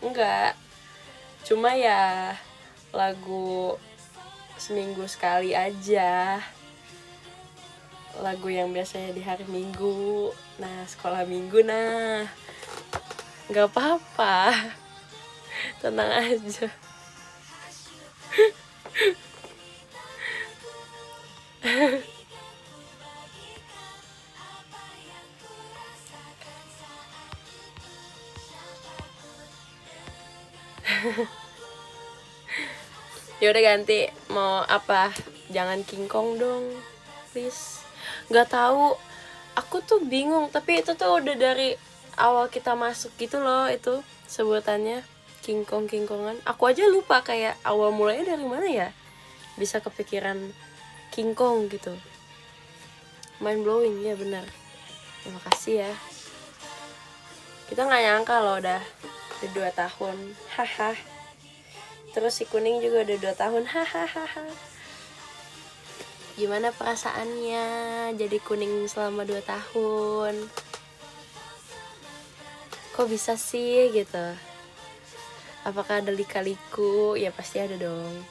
Enggak, cuma ya lagu seminggu sekali aja. Lagu yang biasanya di hari Minggu. Nah, sekolah Minggu, nah nggak apa-apa. Tenang aja. Yaudah ganti, mau apa? Jangan King Kong dong, please. Nggak tahu, aku tuh bingung. Tapi itu tuh udah dari awal kita masuk gitu loh, itu sebutannya King Kongan. Aku aja lupa kayak awal mulanya dari mana ya bisa kepikiran King Kong gitu. Mind blowing, ya benar. Terima kasih ya. Kita nggak nyangka loh udah 2 tahun. Haha. Terus si kuning juga udah 2 tahun. Hahaha. Gimana perasaannya jadi kuning selama 2 tahun? Kok bisa sih gitu? Apakah ada lika-liku? Ya pasti ada dong.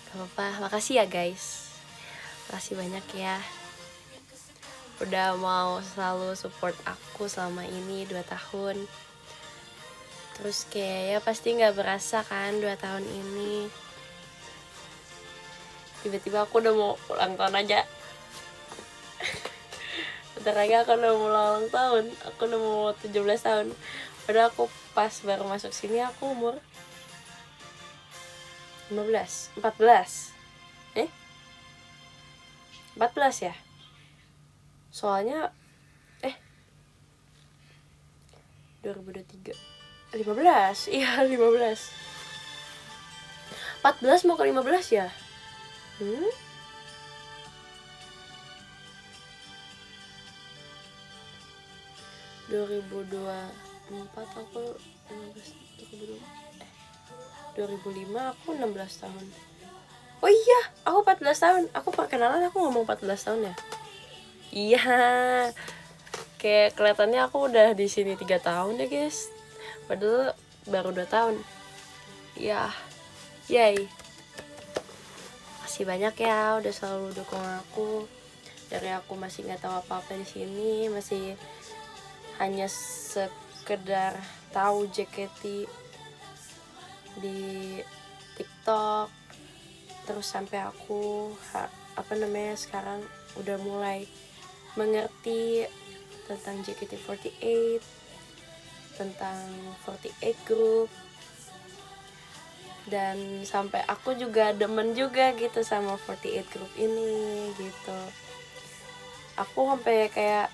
Gak apa-apa, makasih ya guys. Makasih banyak ya udah mau selalu support aku selama ini 2 tahun. Terus kayak ya pasti gak berasa kan 2 tahun ini tiba-tiba aku udah mau ulang tahun aja. Bentar lagi aku udah mau ulang tahun, aku udah mau 17 tahun. Padahal aku pas baru masuk sini aku umur 14 ya. Soalnya 2023 15, iya 15 14 mau ke 15 ya. 2024 aku 2005 aku 16 tahun. Oh iya, aku 14 tahun. Aku perkenalan aku ngomong 14 tahun ya. Iya. Kayak kelihatannya aku udah di sini 3 tahun ya, guys. Padahal baru 2 tahun. Ya. Yay. Makasih banyak ya udah selalu dukung aku. Dari aku masih nggak tahu apa-apa di sini, masih hanya sekedar tahu JKT di TikTok, terus sampai aku sekarang udah mulai mengerti tentang JKT48, tentang 48 Group, dan sampai aku juga demen juga gitu sama 48 Group ini gitu. Aku sampai kayak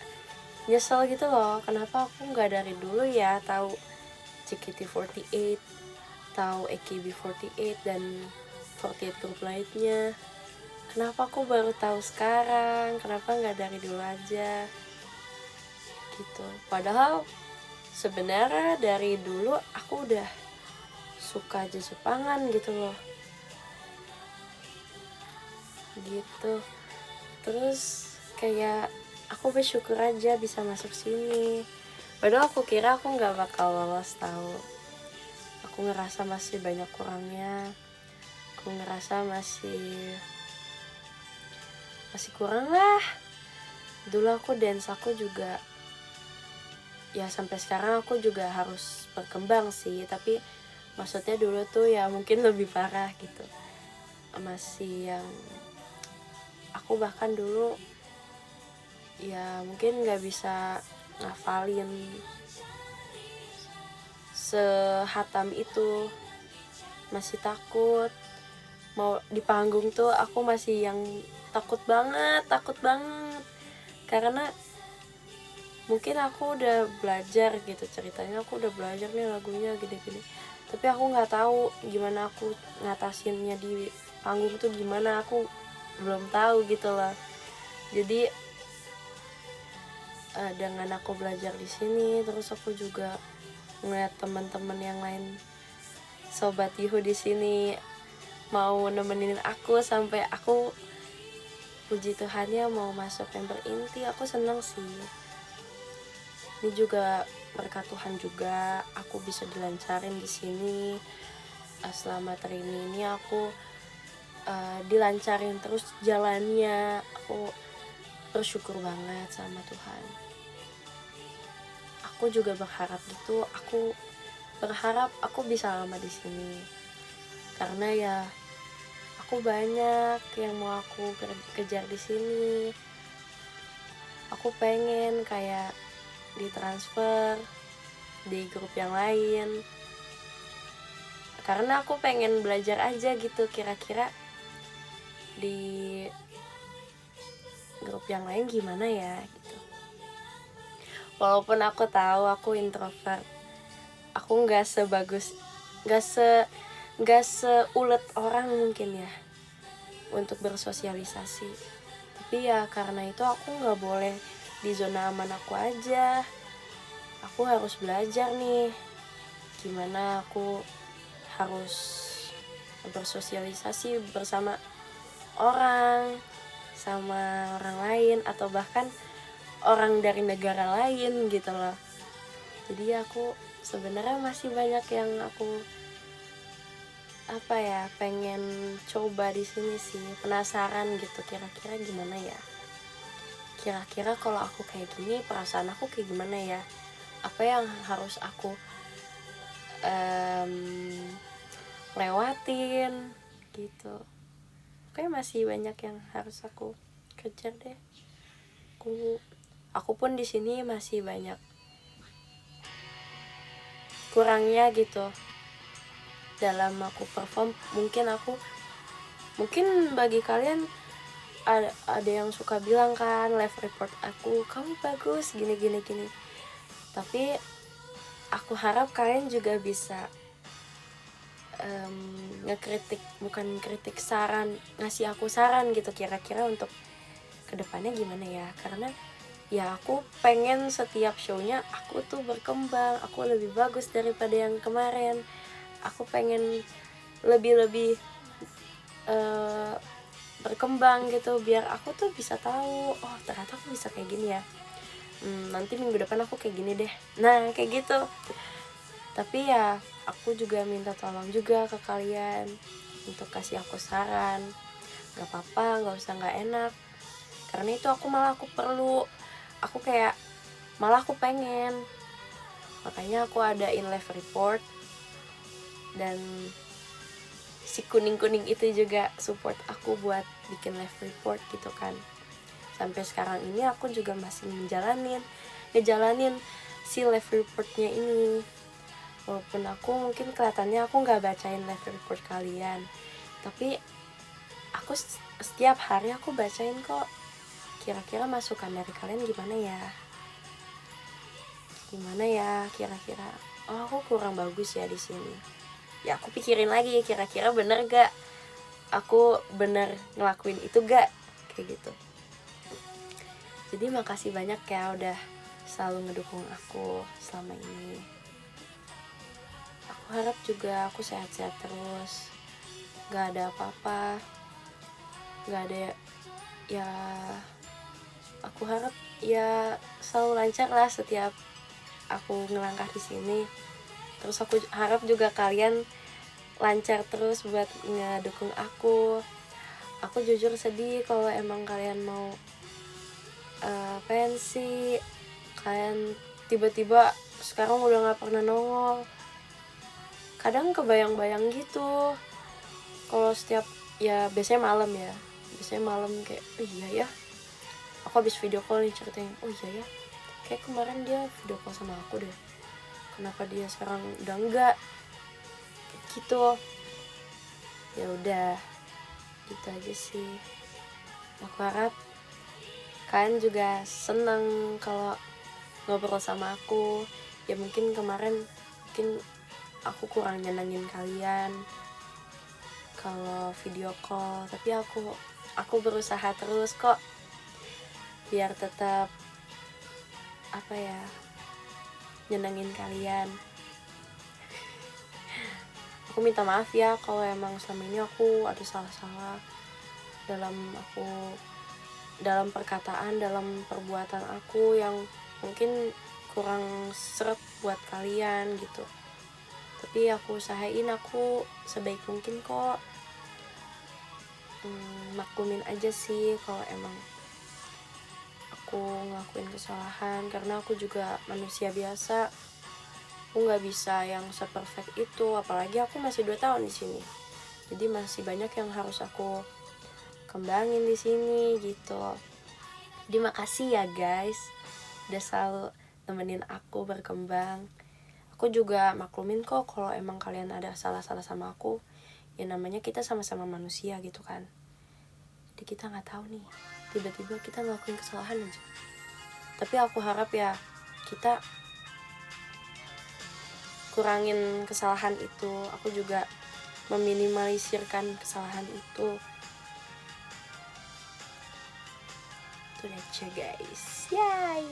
nyesel gitu loh, kenapa aku nggak dari dulu ya tahu JKT48, tahu AKB48 dan 48 Group lainnya. Kenapa aku baru tahu sekarang, kenapa nggak dari dulu aja gitu. Padahal sebenarnya dari dulu aku udah suka Jepangan gitu loh gitu. Terus kayak aku bersyukur aja bisa masuk sini. Padahal aku kira aku nggak bakal lolos tahu. Aku ngerasa masih banyak kurangnya. Aku ngerasa masih kurang lah. Dulu aku dance aku juga ya sampai sekarang aku juga harus berkembang sih. Tapi maksudnya dulu tuh ya mungkin lebih parah gitu. Masih yang aku bahkan dulu ya mungkin gak bisa ngafalin sehatam itu, masih takut mau di panggung tuh. Aku masih yang takut banget karena mungkin aku udah belajar gitu ceritanya, aku udah belajar nih lagunya gini-gini, tapi aku nggak tahu gimana aku ngatasinnya di panggung tuh gimana, aku belum tahu gitu lah. Jadi dengan aku belajar di sini, terus aku juga ngeliat teman-teman yang lain, sobat Yuhu di sini mau nemenin aku sampai aku puji Tuhannya mau masuk member inti. Aku seneng sih. Ini juga berkat Tuhan juga aku bisa dilancarin di sini. Selama training ini aku dilancarin terus jalannya. Aku bersyukur banget sama Tuhan. Aku juga berharap gitu, aku berharap aku bisa lama di sini. Karena ya aku banyak yang mau aku kejar di sini. Aku pengen kayak ditransfer di grup yang lain. Karena aku pengen belajar aja gitu kira-kira di grup yang lain gimana ya gitu. Walaupun aku tahu aku introvert, aku nggak seulet orang mungkin ya untuk bersosialisasi. Tapi ya karena itu aku nggak boleh di zona aman aku aja. Aku harus belajar nih gimana aku harus bersosialisasi bersama orang, sama orang lain, atau bahkan orang dari negara lain gitu loh. Jadi aku sebenarnya masih banyak yang aku apa ya, pengen coba di sini sih, penasaran gitu kira-kira gimana ya, kira-kira kalau aku kayak gini perasaan aku kayak gimana ya, apa yang harus aku lewatin gitu. Kayak masih banyak yang harus aku kejar deh. Aku pun di sini masih banyak kurangnya gitu dalam aku perform. Mungkin bagi kalian ada yang suka bilang kan, live report aku, kamu bagus gini gini gini, tapi aku harap kalian juga bisa ngekritik, bukan kritik, saran, ngasih aku saran gitu, kira-kira untuk kedepannya gimana ya. Karena ya aku pengen setiap shownya aku tuh berkembang, aku lebih bagus daripada yang kemarin, aku pengen lebih berkembang gitu, biar aku tuh bisa tahu, oh ternyata aku bisa kayak gini ya, nanti minggu depan aku kayak gini deh, nah kayak gitu. Tapi ya aku juga minta tolong juga ke kalian untuk kasih aku saran. Gak apa-apa, gak usah gak enak, karena itu aku perlu, aku kayak malah aku pengen, makanya aku adain live report. Dan si kuning-kuning itu juga support aku buat bikin live report gitu kan. Sampai sekarang ini aku juga masih ngejalanin si live reportnya ini, walaupun aku mungkin kelihatannya aku nggak bacain live report kalian, tapi aku setiap hari aku bacain kok. Kira-kira masukan dari kalian gimana ya kira-kira, oh aku kurang bagus ya di sini, ya aku pikirin lagi kira-kira bener gak aku bener ngelakuin itu gak, kayak gitu. Jadi makasih banyak ya udah selalu ngedukung aku selama ini. Aku harap juga aku sehat-sehat terus, gak ada apa-apa, gak ada ya, aku harap ya selalu lancar lah setiap aku ngelangkah di sini. Terus aku harap juga kalian lancar terus buat ngedukung aku. Aku jujur sedih kalau emang kalian mau pensi, kalian tiba-tiba sekarang udah gak pernah nongol. Kadang kebayang-bayang gitu kalau setiap, ya biasanya malam kayak oh iya ya, aku habis video call nih ceritain, oh iya ya, kayak kemarin dia video call sama aku deh, kenapa dia sekarang udah enggak, gitu. Ya udah, gitu aja sih. Aku harap kalian juga seneng kalau ngobrol sama aku. Ya mungkin kemarin aku kurang nyenengin kalian kalau video call, tapi aku berusaha terus kok biar tetap apa ya, nyenengin kalian. Aku minta maaf ya kalau emang selama ini aku ada salah-salah dalam perkataan, dalam perbuatan aku yang mungkin kurang seret buat kalian gitu. Tapi aku usahain aku sebaik mungkin kok. Maklumin aja sih kalau emang aku ngelakuin kesalahan, karena aku juga manusia biasa. Aku nggak bisa yang seperfect itu, apalagi aku masih 2 tahun di sini. Jadi masih banyak yang harus aku kembangin di sini gitu. Jadi makasih ya guys, udah selalu nemenin aku berkembang. Aku juga maklumin kok kalau emang kalian ada salah-salah sama aku. Ya namanya kita sama-sama manusia gitu kan. Jadi kita nggak tahu nih, tiba-tiba kita ngelakuin kesalahan aja. Tapi aku harap ya kita kurangin kesalahan itu. Aku juga meminimalisirkan kesalahan itu. Itu aja guys. Yay.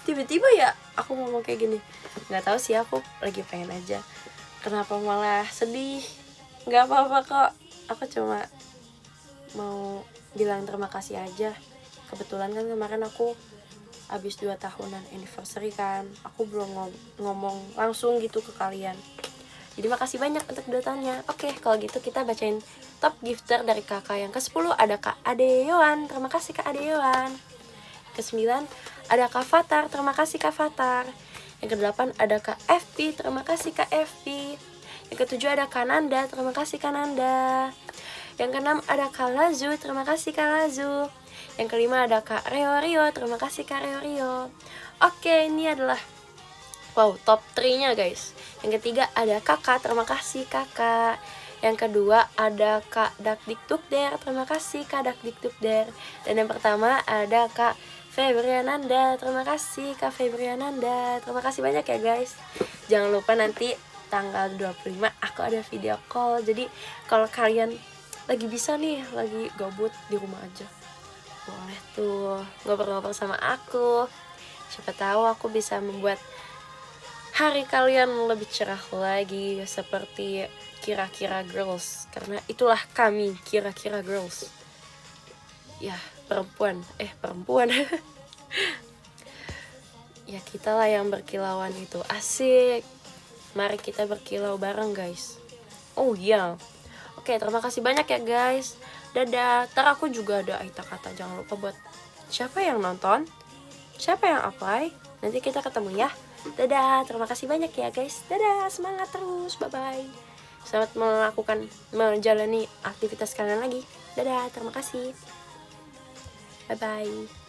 Tiba-tiba ya aku ngomong kayak gini. Nggak tahu sih, aku lagi pengen aja. Kenapa malah sedih? Nggak apa-apa kok. Aku cuma mau bilang terima kasih aja. Kebetulan kan kemarin aku habis 2 tahunan anniversary kan. Aku belum ngomong langsung gitu ke kalian. Jadi makasih banyak untuk duitannya. Oke, kalau gitu kita bacain top gifter dari kakak. Yang ke-10 ada Kak Adeyoan. Terima kasih Kak Adeyoan. Ke-9 ada Kak Fatar. Terima kasih Kak Fatar. Yang ke-8 ada Kak FP. Terima kasih Kak FP. Yang ke-7 ada Kak Nanda. Terima kasih Kak Nanda. Yang ke-6 ada Kak Lazu. Terima kasih Kak Lazu. Yang ke-5 ada Kak Rio. Terima kasih Kak Rio. Oke, ini adalah top 3-nya guys. Yang ketiga ada kakak, terima kasih kakak. Yang kedua ada Kak Dakdikdukder, terima kasih Kak Dakdikdukder. Dan yang pertama ada Kak Febriananda, terima kasih Kak Febriananda. Terima kasih banyak ya guys. Jangan lupa nanti tanggal 25 aku ada video call. Jadi kalau kalian lagi bisa nih, lagi gabut di rumah aja, boleh tuh ngobrol-ngobrol sama aku. Siapa tahu aku bisa membuat hari kalian lebih cerah lagi seperti Kira-Kira Girls. Karena itulah kami, Kira-Kira Girls. Ya, perempuan. Ya, kita lah yang berkilauan itu. Asik. Mari kita berkilau bareng, guys. Oh iya. Oke, terima kasih banyak ya, guys. Dadah. Ntar aku juga ada Aita kata. Jangan lupa buat siapa yang nonton, siapa yang apply, nanti kita ketemu ya. Dadah, terima kasih banyak ya guys. Dadah, semangat terus, bye-bye. Selamat menjalani aktivitas kalian lagi. Dadah, terima kasih. Bye-bye.